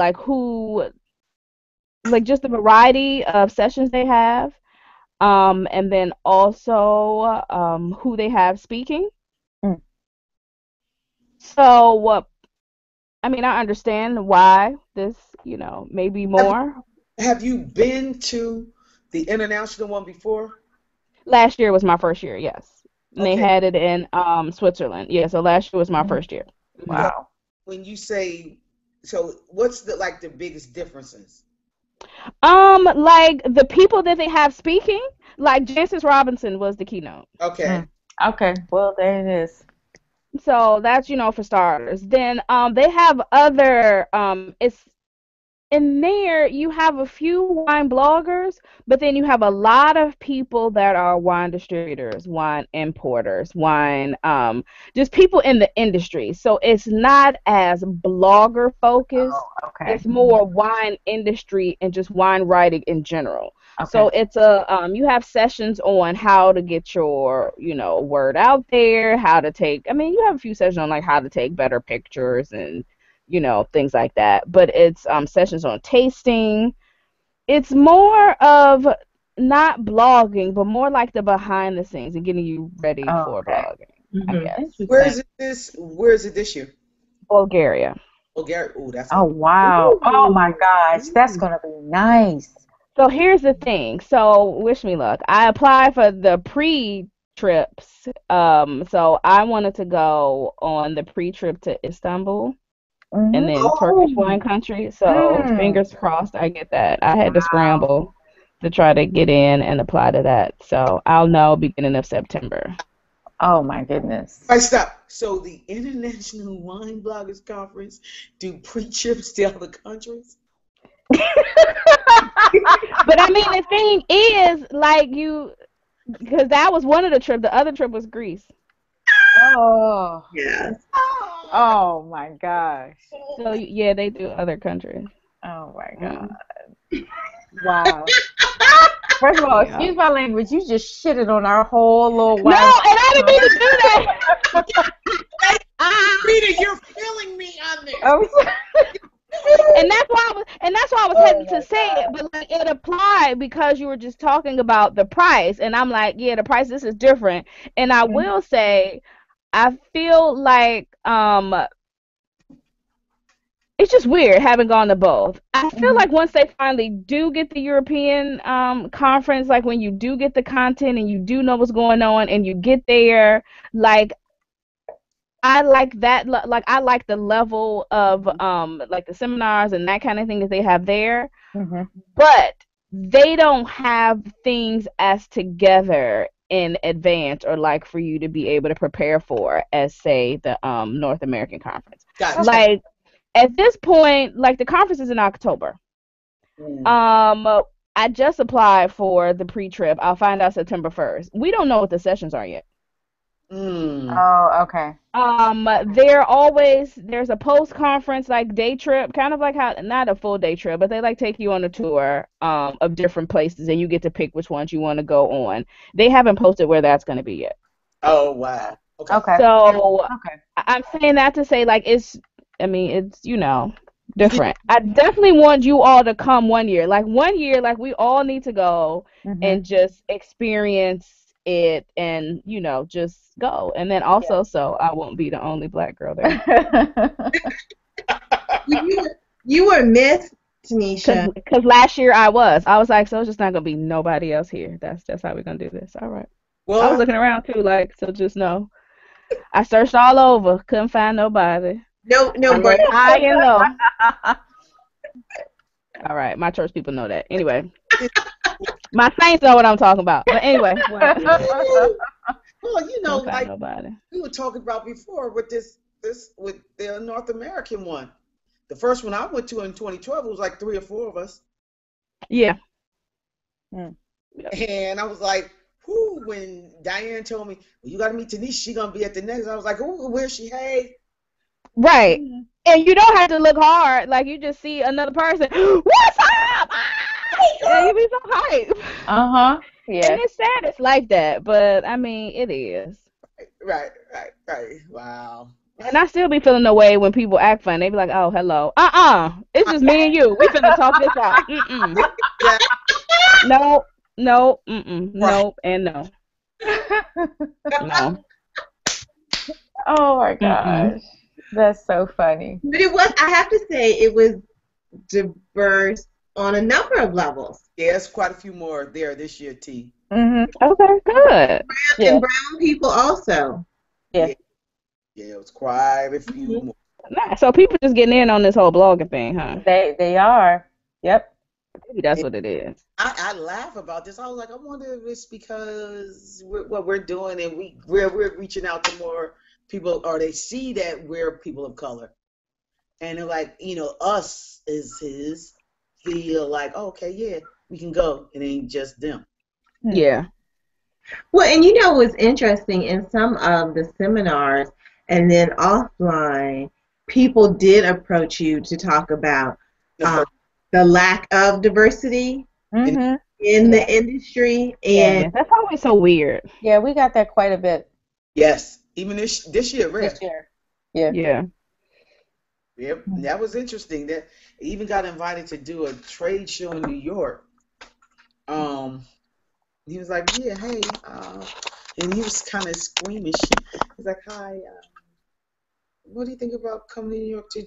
just the variety of sessions they have. And then also who they have speaking. So, I mean, I understand why this, maybe more. Have you been to the international one before? Last year was my first year, yes. And they had it in Switzerland. Yeah, so last year was my first year. Wow. When you say, so what's the biggest differences? Like the people that they have speaking, like Jancis Robinson was the keynote. Okay. Okay. Well, there it is. So that's for starters. Then they have other it's in there you have a few wine bloggers, but then you have a lot of people that are wine distributors, wine importers, wine just people in the industry. So it's not as blogger focused. Oh, okay. It's more wine industry and just wine writing in general. Okay. So it's you have sessions on how to get your word out there, how to take. I mean, you have a few sessions on like how to take better pictures and things like that. But it's sessions on tasting, It's more of not blogging, but more like the behind the scenes and getting you ready Oh, for okay. blogging, I Mm-hmm. guess. Where is it this year? Bulgaria. Bulgaria. Oh, that's Oh, gonna. wow. Oh, my gosh. That's Ooh. going to be nice. So here's the thing. So wish me luck. I applied for the pre-trips. So I wanted to go on the pre-trip to Istanbul and Mm-hmm. then Turkish Oh. wine country. So Mm. fingers crossed I get that. I had to scramble to try to get in and apply to that. So I'll know beginning of September. Oh, my goodness. All right, stop. So the International Wine Bloggers Conference do pre-trips to other countries? But I mean, the thing is, like because that was one of the trips. The other trip was Greece. Oh. Yes. Oh, my gosh. So yeah, they do other countries. Oh, my Mm. God. Wow. First of all, Yeah. excuse my language, you just shitted on our whole little No, wine. and I didn't mean to do that. Rita, you're feeling me on this. I'm sorry. And that's why I was hesitant to say it, but like it applied because you were just talking about the price, and I'm like, yeah, the price this is different. And I will say, I feel like it's just weird having gone to both. I feel like once they finally do get the European conference, like when you do get the content and you do know what's going on and you get there, like I like that. Like I like the level of like the seminars and that kind of thing that they have there, Mhm. but they don't have things as together in advance or like for you to be able to prepare for as say the North American conference. Gotcha. Like at this point, like the conference is in October. I just applied for the pre-trip. I'll find out September 1st. We don't know what the sessions are yet. Oh, okay. There's a post-conference like day trip, kind of like how not a full day trip, but they like take you on a tour of different places and you get to pick which ones you want to go on. They haven't posted where that's going to be yet. Oh, wow. Okay. Okay. So Okay. I'm saying that to say like it's different. I definitely want you all to come one year. Like one year, like we all need to go and just experience it and, just go. And then also so I won't be the only black girl there. You were missed, Tanisha. Because last year I was like, so it's just not gonna be nobody else here. That's how we're gonna do this. All right. Well, I was looking around too, like, so just know. I searched all over, couldn't find nobody. No, I looked high and low. All right, my church people know that. Anyway, my saints know what I'm talking about. But anyway, well, couldn't find like nobody. we were talking about before with this with the North American one. The first one I went to in 2012, it was like 3 or 4 of us. Yeah. And I was like, whoo, when Diane told me, well, you got to meet Tanisha, she's going to be at the next. I was like, oh, where's she? Hey. Right. And you don't have to look hard. Like, you just see another person. What's up? And you be so hyped. Uh-huh. Yeah. And it's sad it's like that. But, I mean, it is. Right. Wow. And I still be feeling the way when people act funny. They be like, oh, hello. It's just me and you. We finna talk this out. No, nope, and no. No. Oh my gosh. That's so funny. But I have to say, it was diverse on a number of levels. Yeah, there's quite a few more there this year, T. Okay, good. And brown people also. Yeah. Yeah, it was quite a few more. Nah, so people just getting in on this whole blogging thing, huh? They are. Yep. Maybe that's what it is. I laugh about this. I was like, I wonder if it's because what we're doing and we're reaching out to more people, or they see that we're people of color, and they're like, us feel like, oh, okay, yeah, we can go. It ain't just them. Yeah. Well, and what's interesting, in some of the seminars and then offline, people did approach you to talk about the lack of diversity in the industry, and that's always so weird. Yeah, we got that quite a bit. Yes, even this year, right? This year. Yeah. Yeah. Yep, that was interesting. That he even got invited to do a trade show in New York. He was like, yeah, hey, and he was kind of squeamish. He's like, hi, what do you think about coming to New York to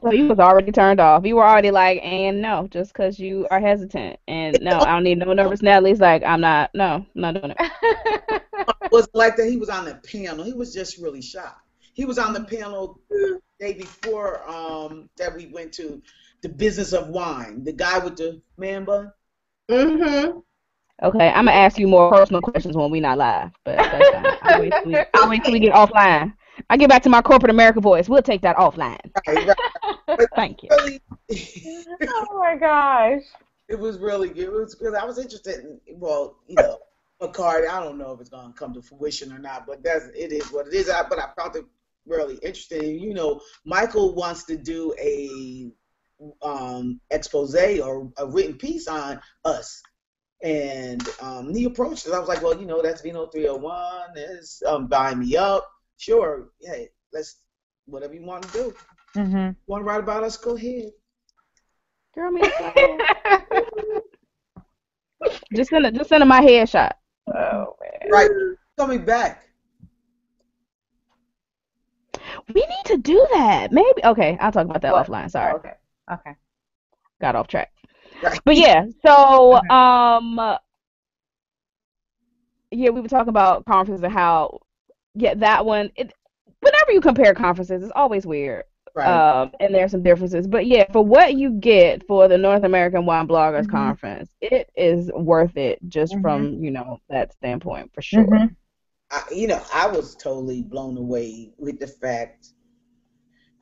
So you was already turned off. You were already like, and no, just because you are hesitant. And no, I don't need no nervous Natalie's like, I'm not doing it. It wasn't like that. He was on the panel. He was just really shocked. He was on the panel the day before that we went to the business of wine. The guy with the man bun. Mm-hmm. Okay, I'm gonna ask you more personal questions when we not live, but that's fine. I'll wait till we get offline. I get back to my corporate America voice. We'll take that offline. Right. But Thank you. really, Oh my gosh. it was really good. It was good. I was interested in, well, McCarty. I don't know if it's gonna come to fruition or not, but it is what it is. But I found it really interesting. Michael wants to do a expose or a written piece on us. And he approached us. I was like, well, that's Vino 301. Is buying me up. Sure. Hey, let's whatever you want to do. Mm-hmm. Want to write about us? Go ahead. Girl, me just send him my headshot. Oh man. Right. Coming back. We need to do that. Maybe. Okay, I'll talk about that offline. Sorry. Oh, okay. Got off track. Right. But yeah, so we were talking about conferences and how that one. Whenever you compare conferences, it's always weird. Right. And there's some differences. But yeah, for what you get for the North American Wine Bloggers Conference, it is worth it just from that standpoint for sure. I was totally blown away with the fact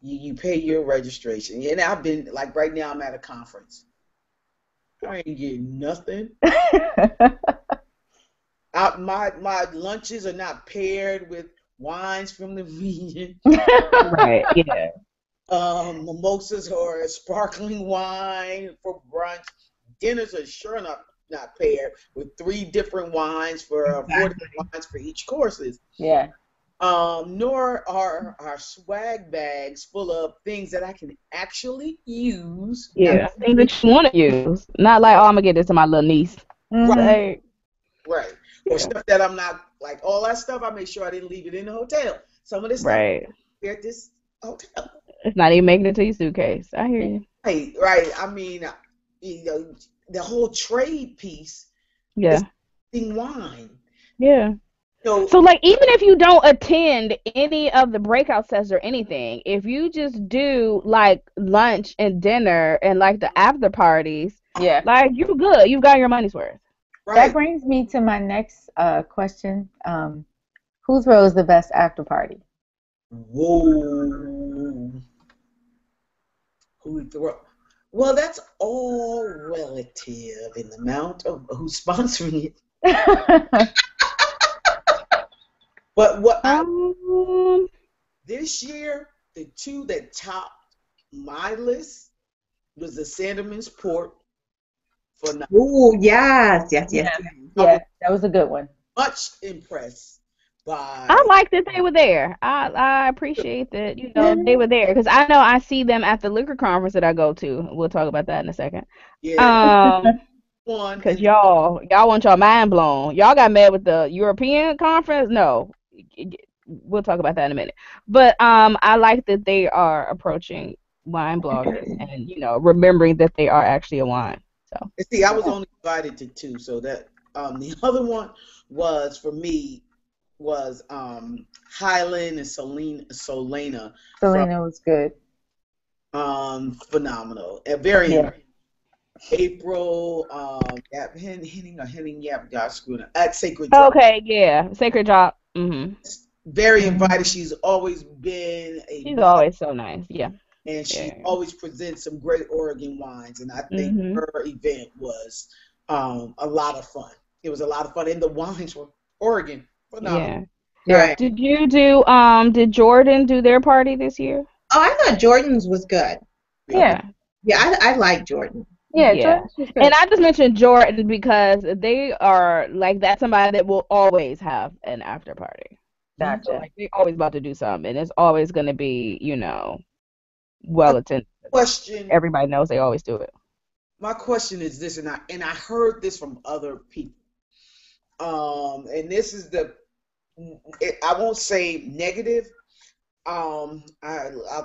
you pay your registration. And I've been like right now I'm at a conference. I ain't getting nothing. My lunches are not paired with wines from the region. Right. Yeah. Mimosas or sparkling wine for brunch. Dinners are sure not paired with 3 different wines for 40 wines for each courses. Yeah. Nor are our swag bags full of things that I can actually use. Yeah, things that you want to use. Not like, I'm going to get this to my little niece. Right. Right. Or stuff that I'm not, like all that stuff, I make sure I didn't leave it in the hotel. Some of this stuff at this hotel. It's not even making it to your suitcase. I hear you. Right. I mean, the whole trade piece is in wine. Yeah. So like even if you don't attend any of the breakout sessions or anything, if you just do like lunch and dinner and like the after parties, like you're good. You've got your money's worth. Right. That brings me to my next question. Who throws the best after party? Whoa. Who throw? Well, that's all relative in the amount of who's sponsoring it. But what this year, the 2 that topped my list was the Sanderman's Port. Oh yes. Yeah, that was a good one. Much impressed by. I like that they were there. I appreciate that they were there because I know I see them at the liquor conference that I go to. We'll talk about that in a second. Yeah. Because y'all want y'all mind blown. Y'all got mad with the European conference. No, we'll talk about that in a minute. But I like that they are approaching wine bloggers and remembering that they are actually a wine. So see, I was only invited to 2, so that the other one was for me was Highland and Solena. Solena was good. Phenomenal. Very April, Henning, got screwed up. At Sacred Drop. Okay, yeah, Sacred Drop. Very invited. She's always been She's always so nice, yeah. And she always presents some great Oregon wines, and I think her event was a lot of fun. It was a lot of fun, and the wines were Oregon. Phenomenal. Yeah. Right. Did you do? Did Jordan do their party this year? Oh, I thought Jordan's was good. Yeah. Yeah, I like Jordan. Yeah. And I just mentioned Jordan because they are like that's somebody that will always have an after party. So, Gotcha. like, they're always about to do something, and it's always going to be, well attended. Question. Everybody knows they always do it. My question is this, and I heard this from other people. And this is I won't say negative. I'll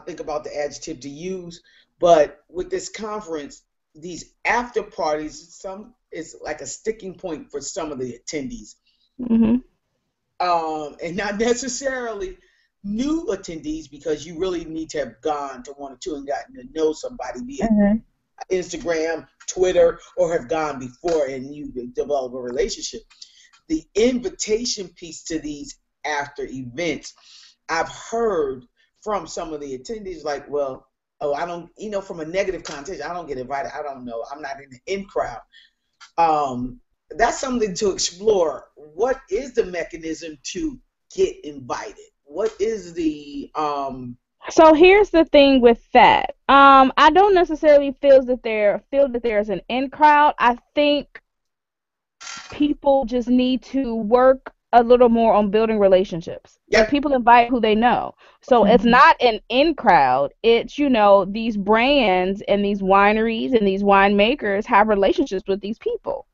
think about the adjective to use, but with this conference, these after parties, it's like a sticking point for some of the attendees. Mm-hmm. And not necessarily new attendees, because you really need to have gone to one or two and gotten to know somebody via Instagram, Twitter, or have gone before and you develop a relationship. The invitation piece to these after events, I've heard from some of the attendees like, well, I don't, from a negative context, I don't get invited. I don't know. I'm not in the in crowd. That's something to explore. What is the mechanism to get invited? What is the So here's the thing with that. I don't necessarily feel that there's an in crowd. I think people just need to work a little more on building relationships. Yep. Like, people invite who they know. So it's not an in crowd. It's, these brands and these wineries and these winemakers have relationships with these people.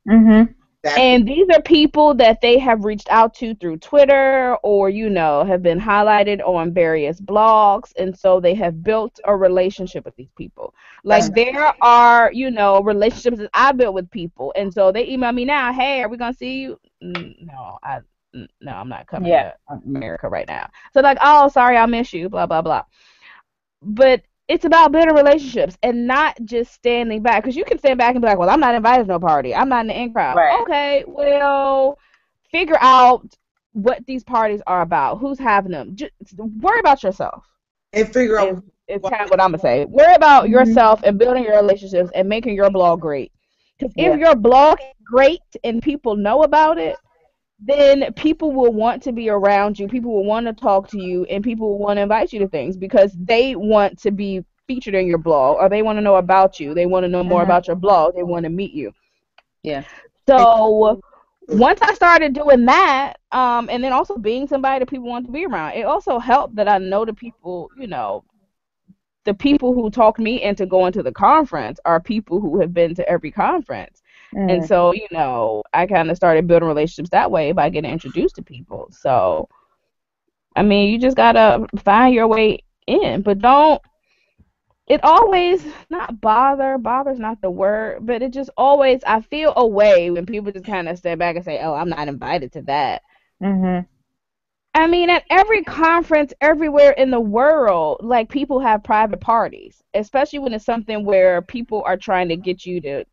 And these are people that they have reached out to through Twitter or, have been highlighted on various blogs. And so they have built a relationship with these people. Like, there are, relationships that I built with people. And so they email me now, hey, are we going to see you? No, I'm not coming to America right now. So, like, oh, sorry, I miss you, blah, blah, blah. But it's about building relationships and not just standing back. Because you can stand back and be like, well, I'm not invited to no party. I'm not in the in crowd. Right. Okay, well, figure out what these parties are about. Who's having them? Just worry about yourself. And figure out. It's kind of what I'm going to say. Worry about yourself and building your relationships and making your blog great. Because if your blog is great and people know about it, then people will want to be around you, people will want to talk to you, and people will want to invite you to things because they want to be featured in your blog, or they want to know about you, they want to know more about your blog, they want to meet you. Yeah. So once I started doing that, and then also being somebody that people want to be around, it also helped that I know the people, the people who talked me into going to the conference are people who have been to every conference. And so, I kind of started building relationships that way by getting introduced to people. So, I mean, you just got to find your way in. But it always, not bother's not the word, but it just always, I feel a way when people just kind of step back and say, oh, I'm not invited to that. I mean, at every conference everywhere in the world, like, people have private parties, especially when it's something where people are trying to get you to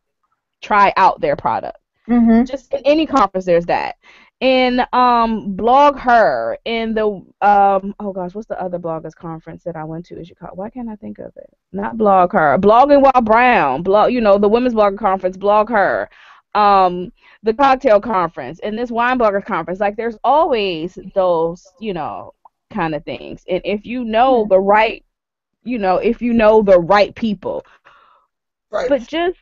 try out their product. Just in any conference, there's that. In Blog Her, in the oh gosh, what's the other bloggers conference that I went to in Chicago? Why can't I think of it? Not Blog Her, Blogging While Brown, the women's blogger conference, Blog Her, the cocktail conference, and this wine blogger conference. Like, there's always those, kind of things. And if you know the right, if you know the right people, but just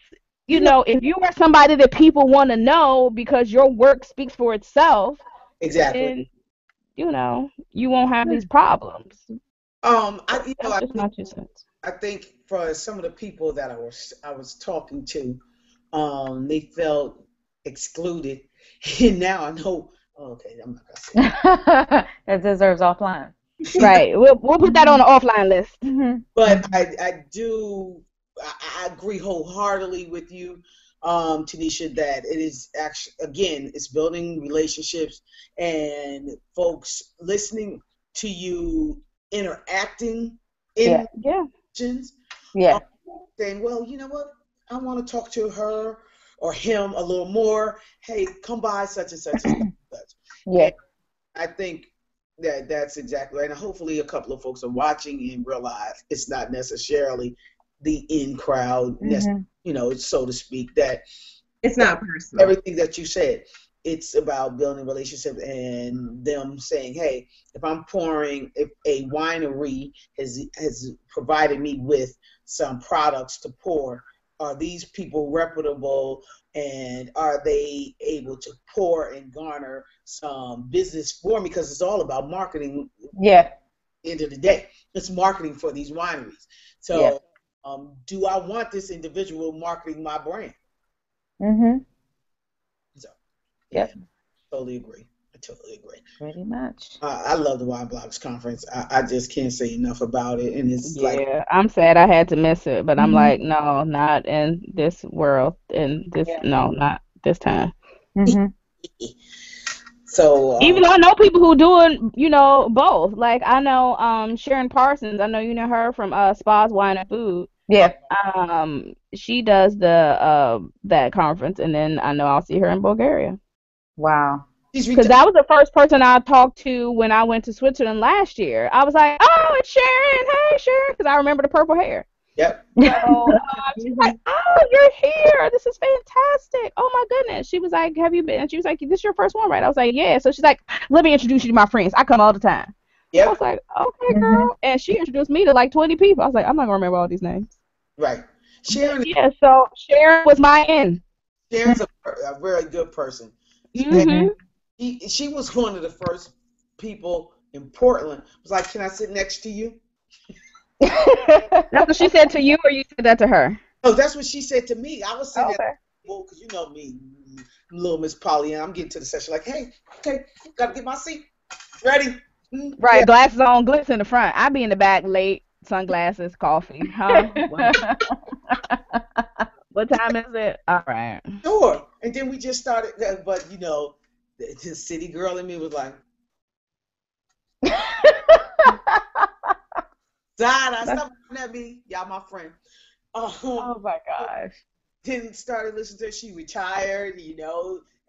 if you are somebody that people want to know because your work speaks for itself, then you won't have these problems. That's just my 2 cents. I think for some of the people that I was talking to, they felt excluded, and now I know. Okay, I'm not gonna say that deserves offline. Right, we'll put that on the offline list. But I agree wholeheartedly with you, Tanisha, that it is actually, again, it's building relationships and folks listening to you, interacting in questions. Saying, well, you know what, I want to talk to her or him a little more. Hey, come by such and such and such. And I think that's exactly right. And hopefully a couple of folks are watching and realize it's not necessarily the in crowd, so to speak, that it's not personal. Everything that you said, it's about building relationships and them saying, hey, if a winery has provided me with some products to pour, are these people reputable, and are they able to pour and garner some business for me? Because it's all about marketing. Yeah. End of the day, it's marketing for these wineries. So, do I want this individual marketing my brand? Mhm. So, Yep. totally agree. I totally agree. Pretty much. I love the Wine Bloggers Conference. I just can't say enough about it, and it's like, Yeah, I'm sad I had to miss it, but I'm Mhm. like, no, not in this world, in this, Yeah. no, not this time. Mhm. so Even though I know people who doing, both. Like I know Sharon Parsons. I know you know her from Spas Wine and Food. Yeah. She does the that conference, and then I know I'll see her in Bulgaria. Wow. Because that was the first person I talked to when I went to Switzerland last year. I was like, oh, it's Sharon. Hey, Sharon. Because I remember the purple hair. Yep. So she's like, oh, you're here. This is fantastic. Oh, my goodness. She was like, have you been? And she was like, this is your first one, right? I was like, yeah. So she's like, let me introduce you to my friends. I come all the time. Yep. I was like, okay, girl. And she introduced me to like 20 people. I was like, I'm not going to remember all these names. Right. Sharon. But yeah, so Sharon was my in. Sharon's a very good person. Mm-hmm. She was one of the first people in Portland. Was like, can I sit next to you? That's what she said to you, or you said that to her? Oh, that's what she said to me. I was sitting there, because you know me, little Miss Pollyanna. I'm getting to the session like, hey, okay, gotta get my seat ready. Right, Yeah. glasses on, glitz in the front. I be in the back late, sunglasses, coffee. Huh? What time is it? All right. Sure. And then we just started, but the city girl in me was like, Zana, stop looking at me. Y'all my friend. Oh my gosh. Then started listening to her. She retired,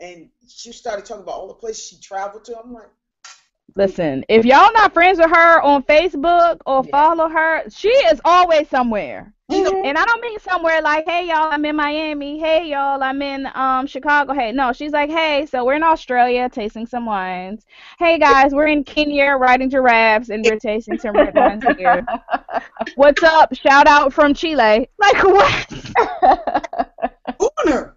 and she started talking about all the places she traveled to. I'm like, listen, if y'all not friends with her on Facebook or follow her, she is always somewhere. And I don't mean somewhere like, hey y'all, I'm in Miami. Hey y'all, I'm in Chicago. Hey, no, she's like, hey, so we're in Australia tasting some wines. Hey guys, we're in Kenya riding giraffes and we're tasting some red wines here. What's up? Shout out from Chile. Like what? Owner.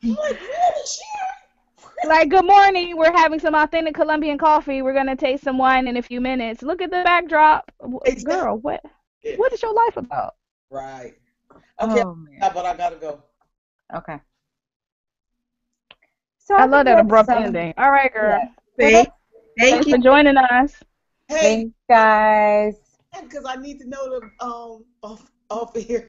I'm like, really, Sharon? Like, good morning. We're having some authentic Colombian coffee. We're gonna taste some wine in a few minutes. Look at the backdrop, girl. What is your life about? Right. Okay, but I gotta go. Okay. So I love that abrupt ending. All right, girl. Yeah. Thanks for joining us. Hey, thanks, guys. because I need to know the off here.